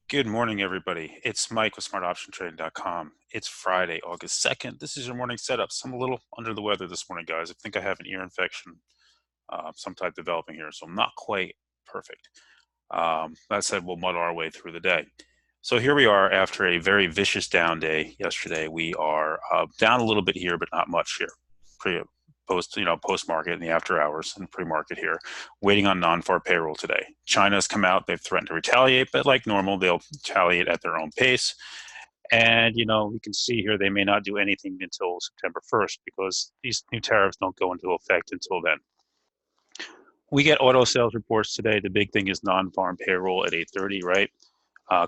Good morning, everybody. It's Mike with smartoptiontrading.com. It's Friday, August 2nd. This is your morning setup. So I'm a little under the weather this morning, guys. I think I have an ear infection, some type developing here. So I'm not quite perfect. That said, we'll muddle our way through the day. So here we are after a very vicious down day yesterday. We are down a little bit here, but not much here. Pre post market in the after hours and pre market here, waiting on non-farm payroll today. China's come out; they've threatened to retaliate, but like normal, they'll retaliate at their own pace. And we can see here they may not do anything until September 1st because these new tariffs don't go into effect until then. We get auto sales reports today. The big thing is non-farm payroll at 8:30, right?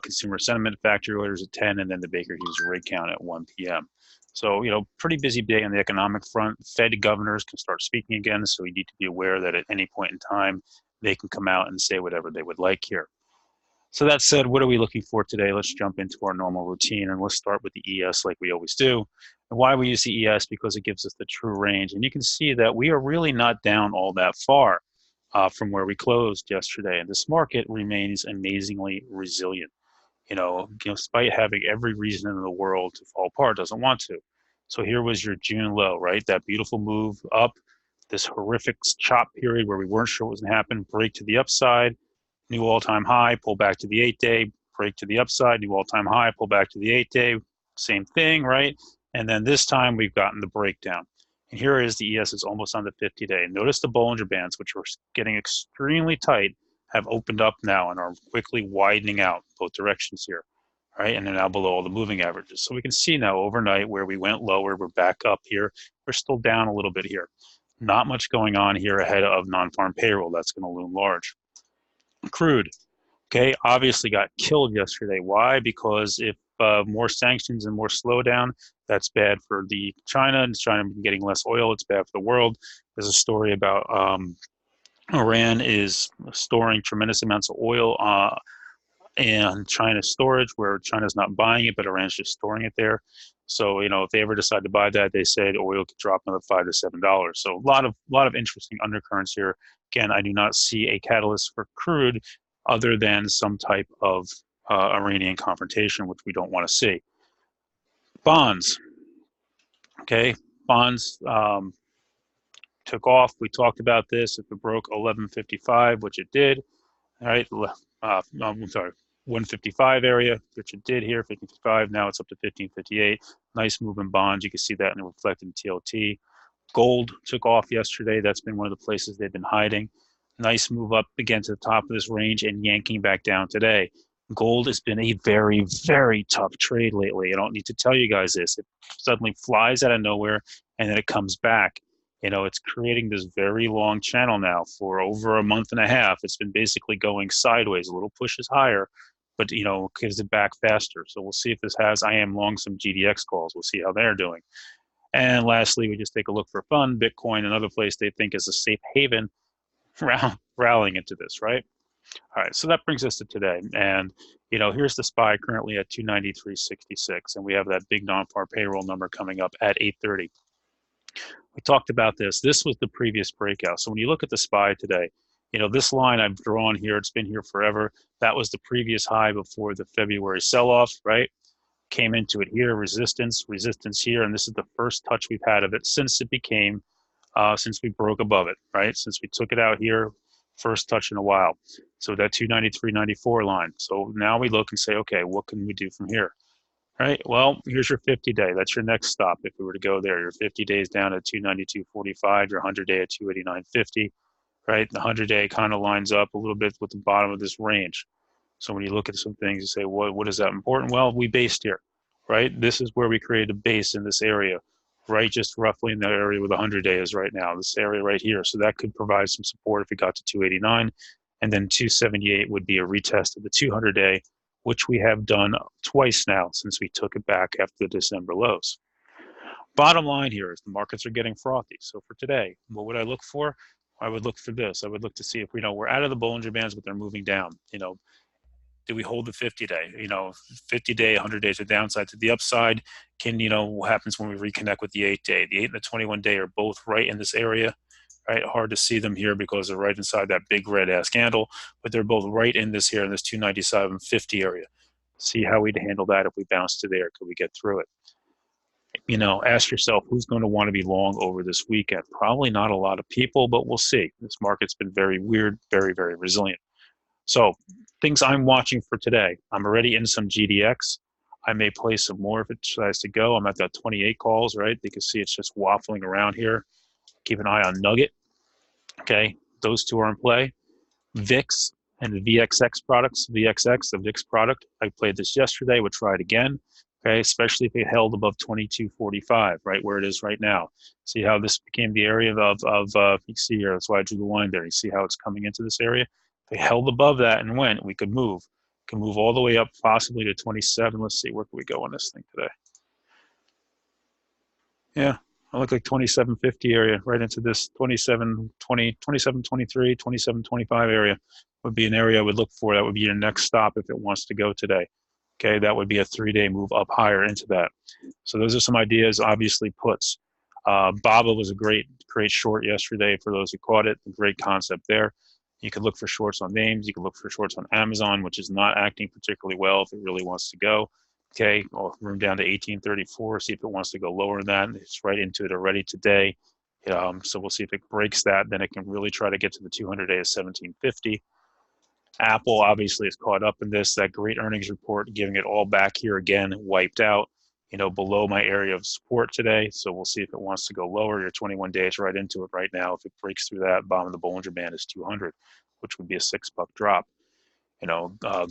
Consumer sentiment factory orders at 10, and then the Baker Hughes rig count at 1 p.m. So, pretty busy day on the economic front. Fed governors can start speaking again, so we need to be aware that at any point in time, they can come out and say whatever they would like here. So that said, what are we looking for today? Let's jump into our normal routine, and let's start with the ES like we always do. And why we use the ES? Because it gives us the true range. And you can see that we are really not down all that far from where we closed yesterday. And this market remains amazingly resilient. Despite having every reason in the world to fall apart, doesn't want to. So here was your June low, right? That beautiful move up, this horrific chop period where we weren't sure what was going to happen, break to the upside, new all-time high, pull back to the 8-day, break to the upside, new all-time high, pull back to the 8-day, same thing, right? And then this time we've gotten the breakdown. And here is the ES is almost on the 50-day. Notice the Bollinger Bands, which were getting extremely tight, have opened up now and are quickly widening out both directions here, right? And they're now below all the moving averages. So we can see now overnight where we went lower, we're back up here. We're still down a little bit here. Not much going on here ahead of non-farm payroll. That's going to loom large. Crude, okay, obviously got killed yesterday. Why? Because if more sanctions and more slowdown, that's bad for the China, and China getting less oil, it's bad for the world. There's a story about Iran is storing tremendous amounts of oil in China's storage, where China's not buying it, but Iran's just storing it there. So if they ever decide to buy that, they said oil could drop another $5 to $7. So a lot of interesting undercurrents here. Again, I do not see a catalyst for crude other than some type of Iranian confrontation, which we don't want to see. Bonds, okay, bonds took off. We talked about this. If it broke 1155, which it did, all right, I'm sorry, 155 area, which it did here, 55. Now it's up to 1558. Nice move in bonds. You can see that in the reflected TLT. Gold took off yesterday. That's been one of the places they've been hiding. Nice move up again to the top of this range and yanking back down today. Gold has been a very, very tough trade lately. I don't need to tell you guys this. It suddenly flies out of nowhere and then it comes back. It's creating this very long channel now for over a month and a half. It's been basically going sideways. A little pushes higher, but gives it back faster. So we'll see if this has. I am long some GDX calls. We'll see how they're doing. And lastly, we just take a look for fun. Bitcoin, another place they think is a safe haven, rallying into this, right? All right, so that brings us to today. And, here's the SPY currently at 293.66, and we have that big non-farm payroll number coming up at 8:30. We talked about this. This was the previous breakout. So when you look at the SPY today, this line I've drawn here, it's been here forever. That was the previous high before the February sell-off, right? Came into it here, resistance here, and this is the first touch we've had of it since it became, since we broke above it, right? Since we took it out here, first touch in a while. So that 293.94 line. So now we look and say, okay, what can we do from here? Right. Well, here's your 50-day. That's your next stop. If we were to go there, your 50 days down at 292.45, your 100-day at 289.50. Right. The 100-day kind of lines up a little bit with the bottom of this range. So when you look at some things, you say, what is that important? Well, we based here, right? This is where we created a base in this area, right? Just roughly in the area where the 100-day is right now, this area right here. So that could provide some support if it got to 289. And then 278 would be a retest of the 200-day, which we have done twice now since we took it back after the December lows. Bottom line here is the markets are getting frothy. So for today, what would I look for? I would look for this. I would look to see if we're out of the Bollinger Bands, but they're moving down. Do we hold the 50-day? 50-day, 100 days to the downside, to the upside. What happens when we reconnect with the 8-day? The 8 and the 21-day are both right in this area, right? Hard to see them here because they're right inside that big red ass candle, but they're both right in this here in this 297.50 area. See how we'd handle that if we bounce to there. Could we get through it? Ask yourself who's going to want to be long over this weekend. Probably not a lot of people, but we'll see. This market's been very weird, very, very resilient. So things I'm watching for today. I'm already in some GDX. I may play some more if it decides to go. I'm at that 28 calls, right? You can see it's just waffling around here. Keep an eye on Nugget. Okay, those two are in play. VIX and the VXX products, VXX, the VIX product. I played this yesterday, would try it again. Okay, especially if it held above 22.45, right where it is right now. See how this became the area you can see here, that's why I drew the line there. You see how it's coming into this area? If they held above that and went, we could move. Can move all the way up possibly to 27. Let's see, where can we go on this thing today? Yeah, I look like 27.50 area, right into this 27.20, 27.23, 27.25 area would be an area I would look for. That would be your next stop if it wants to go today. Okay, that would be a 3-day move up higher into that. So those are some ideas. Obviously, puts. BABA was a great short yesterday for those who caught it. A great concept there. You could look for shorts on names. You could look for shorts on Amazon, which is not acting particularly well if it really wants to go. Okay, room down to 1834. See if it wants to go lower than that. It's right into it already today. So we'll see if it breaks that. Then it can really try to get to the 200-day of 1750. Apple obviously is caught up in this. That great earnings report, giving it all back here again, wiped out. Below my area of support today. So we'll see if it wants to go lower. Your 21 days right into it right now. If it breaks through that, bottom of the Bollinger Band is 200, which would be a $6 drop.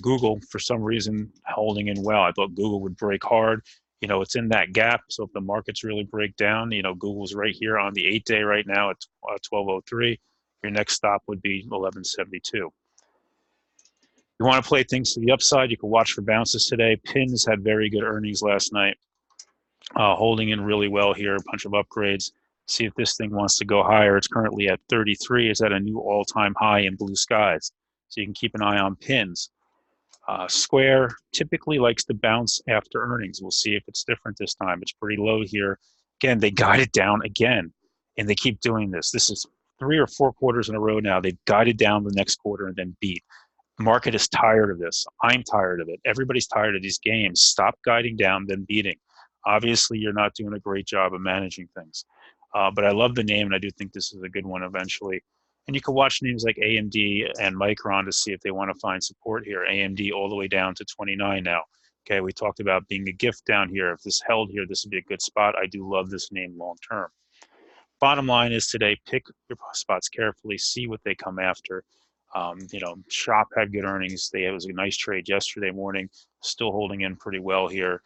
Google, for some reason, holding in well. I thought Google would break hard. It's in that gap. So if the markets really break down, Google's right here on the 8-day right now at 1203. Your next stop would be 1172. You want to play things to the upside, you can watch for bounces today. Pins had very good earnings last night, holding in really well here, a bunch of upgrades. See if this thing wants to go higher. It's currently at 33. It's at a new all-time high in blue skies. So you can keep an eye on pins. Square typically likes to bounce after earnings. We'll see if it's different this time. It's pretty low here. Again, they guided down again, and they keep doing this. This is 3 or 4 quarters in a row now. They've guided down the next quarter and then beat. The market is tired of this. I'm tired of it. Everybody's tired of these games. Stop guiding down, then beating. Obviously, you're not doing a great job of managing things. But I love the name, and I do think this is a good one eventually. And you can watch names like AMD and Micron to see if they want to find support here. AMD all the way down to 29 now. Okay, we talked about being a gift down here. If this held here, this would be a good spot. I do love this name long term. Bottom line is today, pick your spots carefully, see what they come after. Shop had good earnings. It was a nice trade yesterday morning, still holding in pretty well here.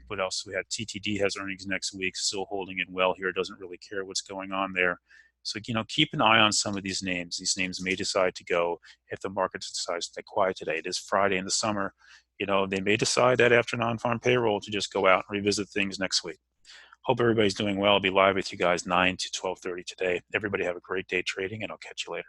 What else? We had TTD has earnings next week, still holding in well here. Doesn't really care what's going on there. So, keep an eye on some of these names. These names may decide to go if the market decides to stay quiet today. It is Friday in the summer. They may decide that after non-farm payroll to just go out and revisit things next week. Hope everybody's doing well. I'll be live with you guys 9 to 12:30 today. Everybody have a great day trading, and I'll catch you later.